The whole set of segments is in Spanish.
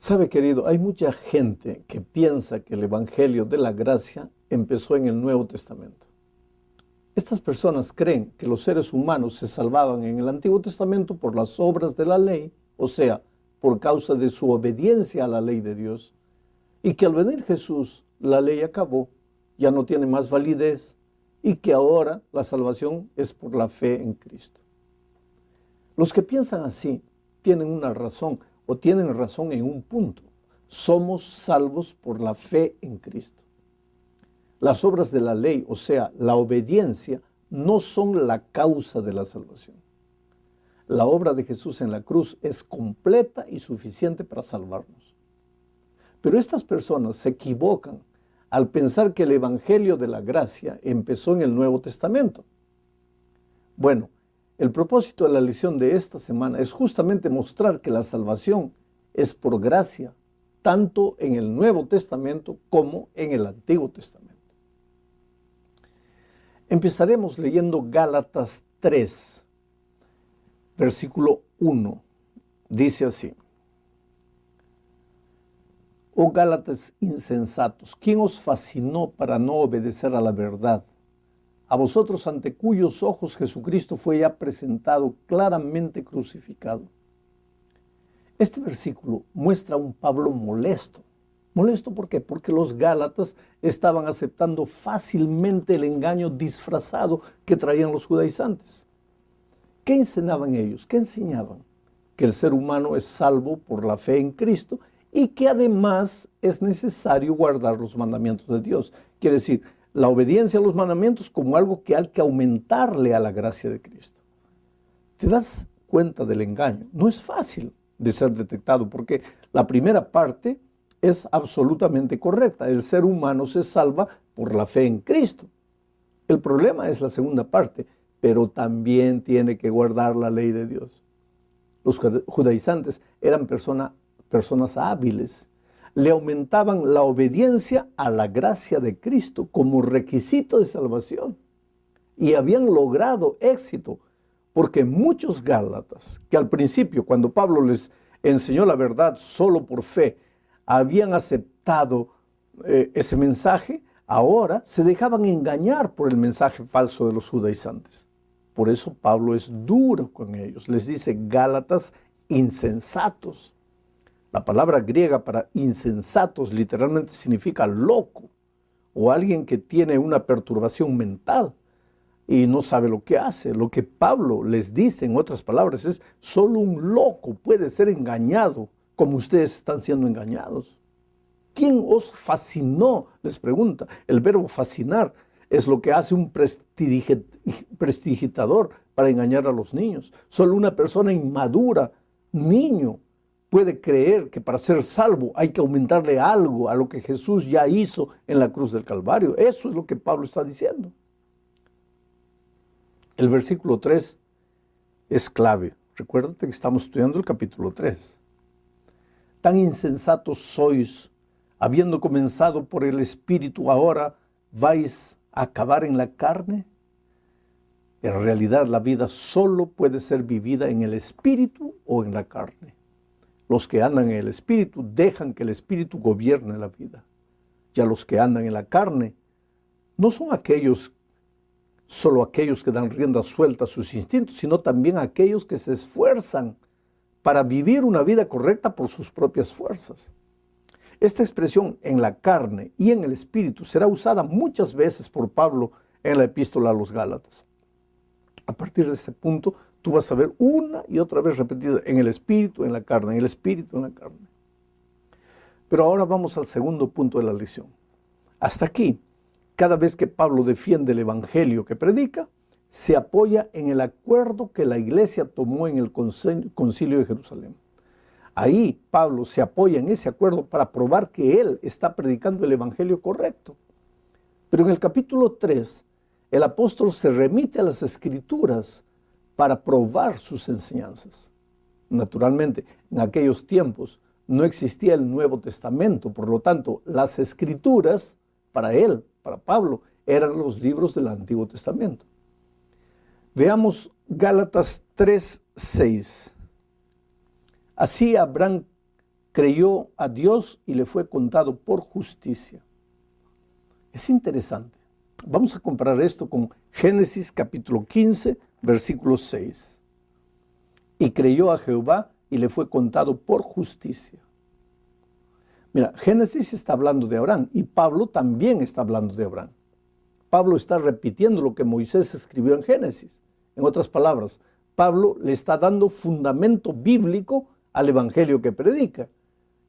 Sabe, querido, hay mucha gente que piensa que el Evangelio de la Gracia empezó en el Nuevo Testamento. Estas personas creen que los seres humanos se salvaban en el Antiguo Testamento por las obras de la ley, o sea, por causa de su obediencia a la ley de Dios, y que al venir Jesús, la ley acabó, ya no tiene más validez, y que ahora la salvación es por la fe en Cristo. Los que piensan así tienen una razón, o tienen razón en un punto. Somos salvos por la fe en Cristo. Las obras de la ley, o sea, la obediencia, no son la causa de la salvación. La obra de Jesús en la cruz es completa y suficiente para salvarnos. Pero estas personas se equivocan al pensar que el Evangelio de la Gracia empezó en el Nuevo Testamento. Bueno, el propósito de la lección de esta semana es justamente mostrar que la salvación es por gracia, tanto en el Nuevo Testamento como en el Antiguo Testamento. Empezaremos leyendo Gálatas 3, versículo 1. Dice así: Oh Gálatas insensatos, ¿quién os fascinó para no obedecer a la verdad? A vosotros ante cuyos ojos Jesucristo fue ya presentado claramente crucificado. Este versículo muestra a un Pablo molesto. ¿Molesto por qué? Porque los Gálatas estaban aceptando fácilmente el engaño disfrazado que traían los judaizantes. ¿Qué enseñaban ellos? ¿Qué enseñaban? Que el ser humano es salvo por la fe en Cristo y que además es necesario guardar los mandamientos de Dios. Quiere decir, la obediencia a los mandamientos como algo que hay que aumentarle a la gracia de Cristo. ¿Te das cuenta del engaño? No es fácil de ser detectado porque la primera parte es absolutamente correcta. El ser humano se salva por la fe en Cristo. El problema es la segunda parte, pero también tiene que guardar la ley de Dios. Los judaizantes eran personas hábiles. Le aumentaban la obediencia a la gracia de Cristo como requisito de salvación. Y habían logrado éxito, porque muchos gálatas, que al principio, cuando Pablo les enseñó la verdad solo por fe, habían aceptado ese mensaje, ahora se dejaban engañar por el mensaje falso de los judaizantes. Por eso Pablo es duro con ellos. Les dice Gálatas insensatos. La palabra griega para insensatos literalmente significa loco o alguien que tiene una perturbación mental y no sabe lo que hace. Lo que Pablo les dice, en otras palabras, es solo un loco puede ser engañado como ustedes están siendo engañados. ¿Quién os fascinó? Les pregunta. El verbo fascinar es lo que hace un prestidigitador para engañar a los niños. Solo una persona inmadura, niño, puede creer que para ser salvo hay que aumentarle algo a lo que Jesús ya hizo en la cruz del Calvario. Eso es lo que Pablo está diciendo. El versículo 3 es clave. Recuérdate que estamos estudiando el capítulo 3. Tan insensatos sois, habiendo comenzado por el Espíritu, ahora vais a acabar en la carne. En realidad la vida solo puede ser vivida en el Espíritu o en la carne. Los que andan en el Espíritu dejan que el Espíritu gobierne la vida. Ya los que andan en la carne no son solo aquellos que dan rienda suelta a sus instintos, sino también aquellos que se esfuerzan para vivir una vida correcta por sus propias fuerzas. Esta expresión en la carne y en el Espíritu será usada muchas veces por Pablo en la epístola a los Gálatas. A partir de este punto, tú vas a ver una y otra vez repetida en el Espíritu, en la carne, en el Espíritu, en la carne. Pero ahora vamos al segundo punto de la lección. Hasta aquí, cada vez que Pablo defiende el Evangelio que predica, se apoya en el acuerdo que la iglesia tomó en el concilio de Jerusalén. Ahí Pablo se apoya en ese acuerdo para probar que él está predicando el Evangelio correcto. Pero en el capítulo 3, el apóstol se remite a las Escrituras para probar sus enseñanzas. Naturalmente, en aquellos tiempos no existía el Nuevo Testamento, por lo tanto, las Escrituras, para él, para Pablo, eran los libros del Antiguo Testamento. Veamos Gálatas 3:6. Así habrán creyó a Dios y le fue contado por justicia. Es interesante. Vamos a comparar esto con Génesis capítulo 15, versículo 6. Y creyó a Jehová y le fue contado por justicia. Mira, Génesis está hablando de Abraham y Pablo también está hablando de Abraham. Pablo está repitiendo lo que Moisés escribió en Génesis. En otras palabras, Pablo le está dando fundamento bíblico al evangelio que predica.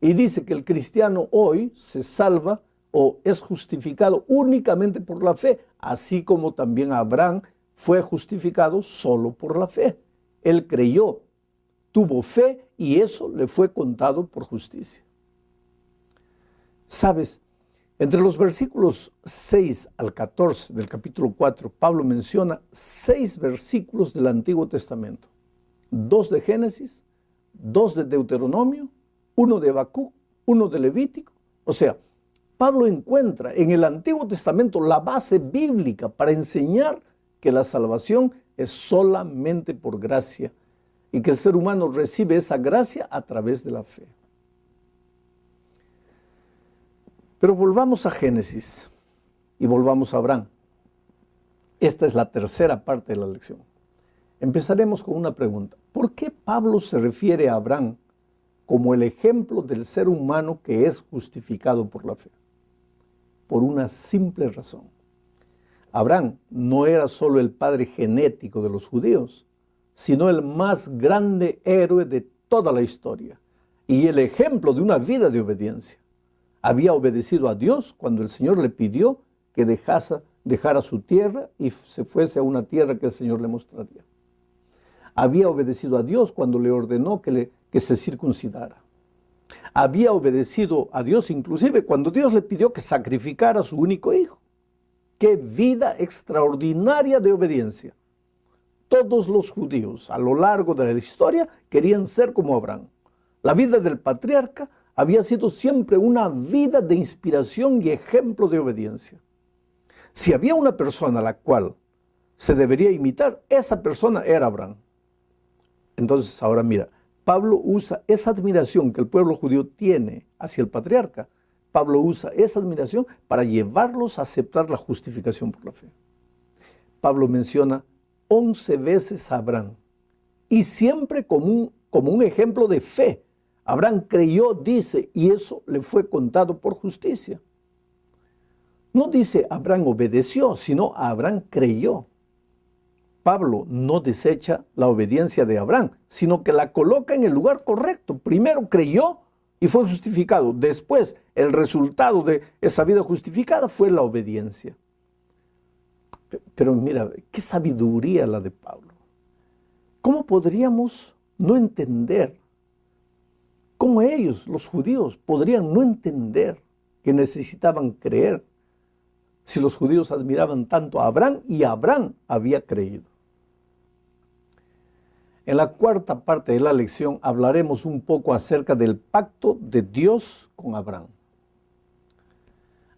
Y dice que el cristiano hoy se salva o es justificado únicamente por la fe, así como también Abraham fue justificado solo por la fe. Él creyó, tuvo fe y eso le fue contado por justicia. ¿Sabes? Entre los versículos 6 al 14 del capítulo 4, Pablo menciona 6 versículos del Antiguo Testamento. 2 de Génesis, 2 de Deuteronomio, 1 de Habacuc, 1 de Levítico. O sea, Pablo encuentra en el Antiguo Testamento la base bíblica para enseñar que la salvación es solamente por gracia y que el ser humano recibe esa gracia a través de la fe. Pero volvamos a Génesis y volvamos a Abraham. Esta es la tercera parte de la lección. Empezaremos con una pregunta. ¿Por qué Pablo se refiere a Abraham como el ejemplo del ser humano que es justificado por la fe? Por una simple razón. Abraham no era solo el padre genético de los judíos, sino el más grande héroe de toda la historia y el ejemplo de una vida de obediencia. Había obedecido a Dios cuando el Señor le pidió que dejara su tierra y se fuese a una tierra que el Señor le mostraría. Había obedecido a Dios cuando le ordenó que se circuncidara. Había obedecido a Dios inclusive cuando Dios le pidió que sacrificara a su único hijo. ¡Qué vida extraordinaria de obediencia! Todos los judíos a lo largo de la historia querían ser como Abraham. La vida del patriarca había sido siempre una vida de inspiración y ejemplo de obediencia. Si había una persona a la cual se debería imitar, esa persona era Abraham. Entonces ahora mira, Pablo usa esa admiración que el pueblo judío tiene hacia el patriarca. Pablo usa esa admiración para llevarlos a aceptar la justificación por la fe. Pablo menciona 11 veces a Abraham y siempre como un ejemplo de fe. Abraham creyó, dice, y eso le fue contado por justicia. No dice Abraham obedeció, sino Abraham creyó. Pablo no desecha la obediencia de Abraham, sino que la coloca en el lugar correcto. Primero creyó y fue justificado. Después, el resultado de esa vida justificada fue la obediencia. Pero mira, qué sabiduría la de Pablo. ¿Cómo podríamos no entender? ¿Cómo ellos, los judíos, podrían no entender que necesitaban creer si los judíos admiraban tanto a Abraham y Abraham había creído? En la cuarta parte de la lección hablaremos un poco acerca del pacto de Dios con Abraham.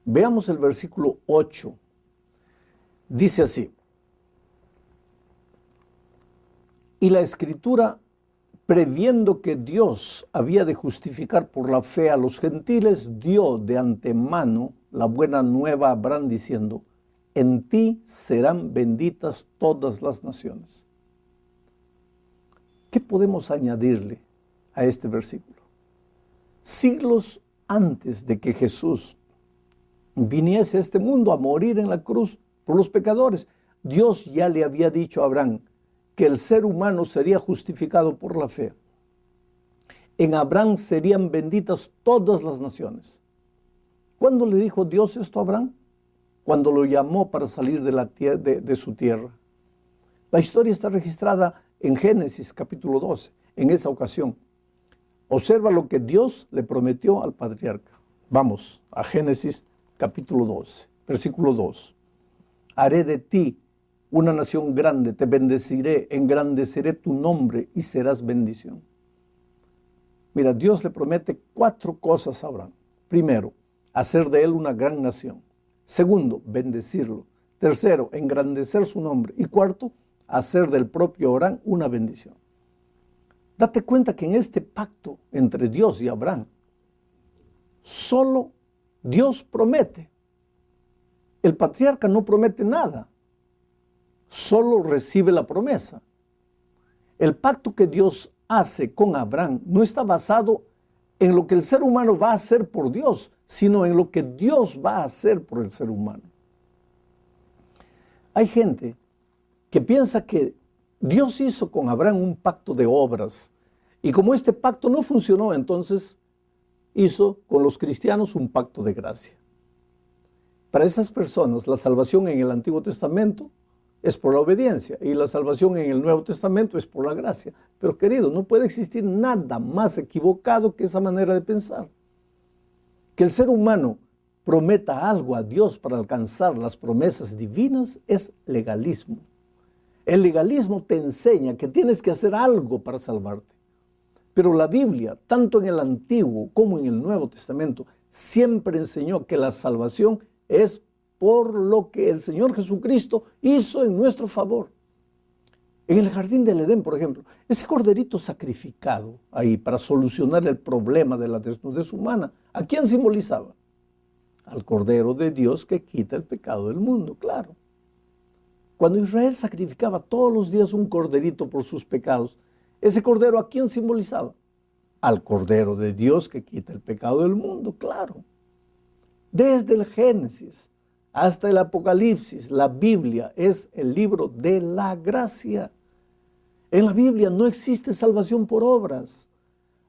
Veamos el versículo 8. Dice así: y la Escritura, previendo que Dios había de justificar por la fe a los gentiles, dio de antemano la buena nueva a Abraham diciendo: en ti serán benditas todas las naciones. ¿Qué podemos añadirle a este versículo? Siglos antes de que Jesús viniese a este mundo a morir en la cruz por los pecadores, Dios ya le había dicho a Abraham que el ser humano sería justificado por la fe. En Abraham serían benditas todas las naciones. ¿Cuándo le dijo Dios esto a Abraham? Cuando lo llamó para salir de su tierra. La historia está registrada en Génesis capítulo 12, en esa ocasión. Observa lo que Dios le prometió al patriarca. Vamos a Génesis capítulo 12, versículo 2. Haré de ti una nación grande, te bendeciré, engrandeceré tu nombre y serás bendición. Mira, Dios le promete 4 cosas a Abraham. Primero, hacer de él una gran nación. Segundo, bendecirlo. Tercero, engrandecer su nombre. Y cuarto, hacer del propio Abraham una bendición. Date cuenta que en este pacto entre Dios y Abraham, solo Dios promete. El patriarca no promete nada, solo recibe la promesa. El pacto que Dios hace con Abraham no está basado en lo que el ser humano va a hacer por Dios, sino en lo que Dios va a hacer por el ser humano. Hay gente que piensa que Dios hizo con Abraham un pacto de obras, y como este pacto no funcionó, entonces hizo con los cristianos un pacto de gracia. Para esas personas, la salvación en el Antiguo Testamento es por la obediencia y la salvación en el Nuevo Testamento es por la gracia. Pero querido, no puede existir nada más equivocado que esa manera de pensar. Que el ser humano prometa algo a Dios para alcanzar las promesas divinas es legalismo. El legalismo te enseña que tienes que hacer algo para salvarte. Pero la Biblia, tanto en el Antiguo como en el Nuevo Testamento, siempre enseñó que la salvación es por lo que el Señor Jesucristo hizo en nuestro favor. En el jardín del Edén, por ejemplo, ese corderito sacrificado ahí para solucionar el problema de la desnudez humana, ¿a quién simbolizaba? Al Cordero de Dios que quita el pecado del mundo, claro. Cuando Israel sacrificaba todos los días un corderito por sus pecados, ¿ese cordero a quién simbolizaba? Al Cordero de Dios que quita el pecado del mundo, claro. Desde el Génesis hasta el Apocalipsis, la Biblia es el libro de la gracia. En la Biblia no existe salvación por obras.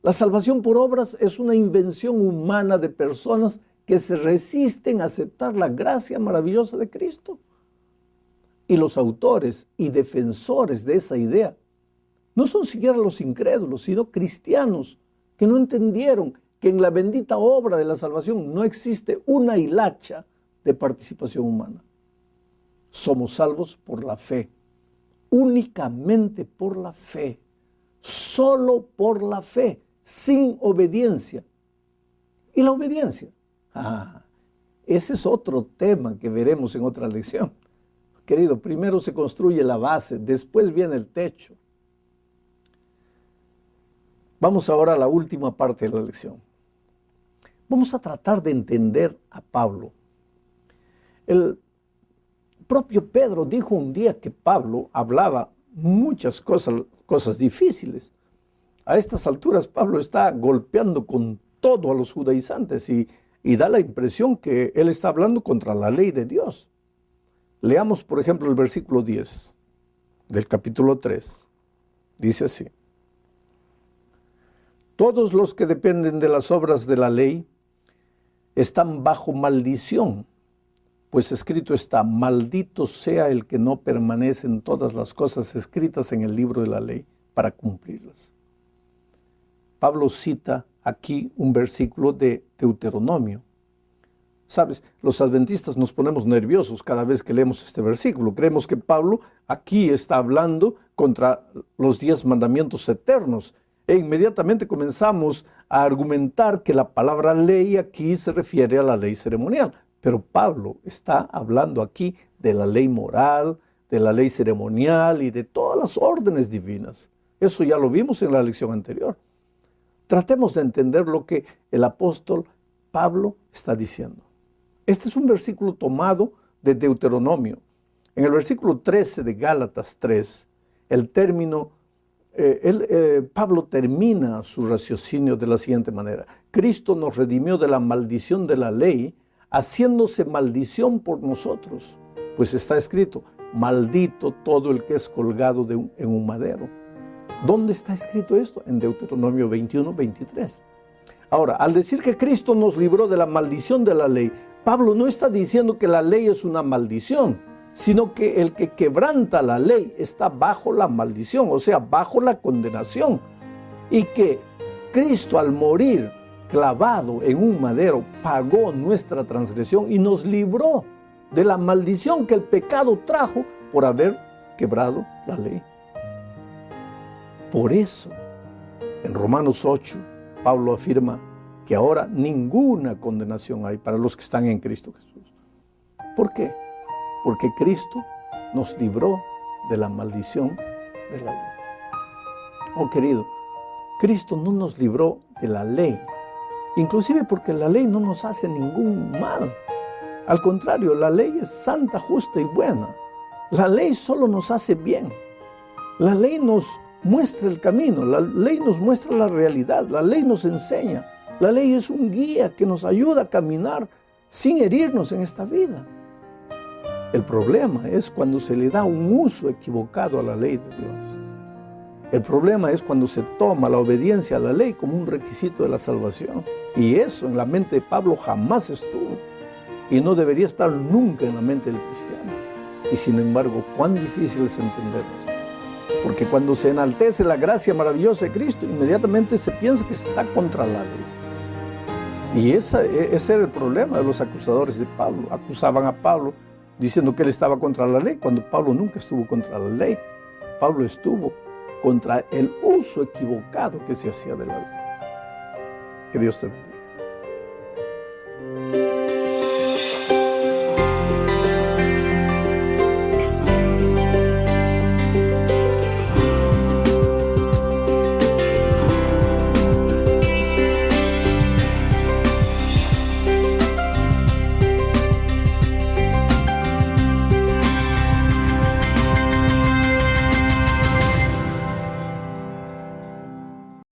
La salvación por obras es una invención humana de personas que se resisten a aceptar la gracia maravillosa de Cristo. Y los autores y defensores de esa idea no son siquiera los incrédulos, sino cristianos que no entendieron que en la bendita obra de la salvación no existe una hilacha de participación humana. Somos salvos por la fe, únicamente por la fe, solo por la fe, sin obediencia. ¿Y la obediencia? Ese es otro tema que veremos en otra lección. Querido, primero se construye la base, después viene el techo. Vamos ahora a la última parte de la lección. Vamos a tratar de entender a Pablo. El propio Pedro dijo un día que Pablo hablaba muchas cosas difíciles. A estas alturas Pablo está golpeando con todo a los judaizantes y da la impresión que él está hablando contra la ley de Dios. Leamos, por ejemplo, el versículo 10 del capítulo 3. Dice así: todos los que dependen de las obras de la ley están bajo maldición, pues escrito está: maldito sea el que no permanece en todas las cosas escritas en el libro de la ley para cumplirlas. Pablo cita aquí un versículo de Deuteronomio. Sabes, los adventistas nos ponemos nerviosos cada vez que leemos este versículo. Creemos que Pablo aquí está hablando contra los 10 mandamientos eternos. E inmediatamente comenzamos a argumentar que la palabra ley aquí se refiere a la ley ceremonial. Pero Pablo está hablando aquí de la ley moral, de la ley ceremonial y de todas las órdenes divinas. Eso ya lo vimos en la lección anterior. Tratemos de entender lo que el apóstol Pablo está diciendo. Este es un versículo tomado de Deuteronomio. En el versículo 13 de Gálatas 3, el término, Pablo termina su raciocinio de la siguiente manera: Cristo nos redimió de la maldición de la ley, haciéndose maldición por nosotros, pues está escrito: maldito todo el que es colgado en un madero. ¿Dónde está escrito esto? En Deuteronomio 21, 23. Ahora, al decir que Cristo nos libró de la maldición de la ley, Pablo no está diciendo que la ley es una maldición, sino que el que quebranta la ley está bajo la maldición, o sea, bajo la condenación. Y que Cristo, al morir clavado en un madero, pagó nuestra transgresión y nos libró de la maldición que el pecado trajo por haber quebrado la ley. Por eso, en Romanos 8, Pablo afirma que ahora ninguna condenación hay para los que están en Cristo Jesús. ¿Por qué? Porque Cristo nos libró de la maldición de la ley. Oh querido, Cristo no nos libró de la ley, inclusive porque la ley no nos hace ningún mal. Al contrario, la ley es santa, justa y buena. La ley solo nos hace bien. La ley nos muestra el camino, la ley nos muestra la realidad, la ley nos enseña. La ley es un guía que nos ayuda a caminar sin herirnos en esta vida. El problema es cuando se le da un uso equivocado a la ley de Dios. El problema es cuando se toma la obediencia a la ley como un requisito de la salvación. Y eso en la mente de Pablo jamás estuvo. Y no debería estar nunca en la mente del cristiano. Y sin embargo, cuán difícil es entender esto. Porque cuando se enaltece la gracia maravillosa de Cristo, inmediatamente se piensa que se está contra la ley. Y ese era el problema de los acusadores de Pablo. Acusaban a Pablo diciendo que él estaba contra la ley, cuando Pablo nunca estuvo contra la ley. Pablo estuvo contra el uso equivocado que se hacía de la ley. Que Dios te bendiga.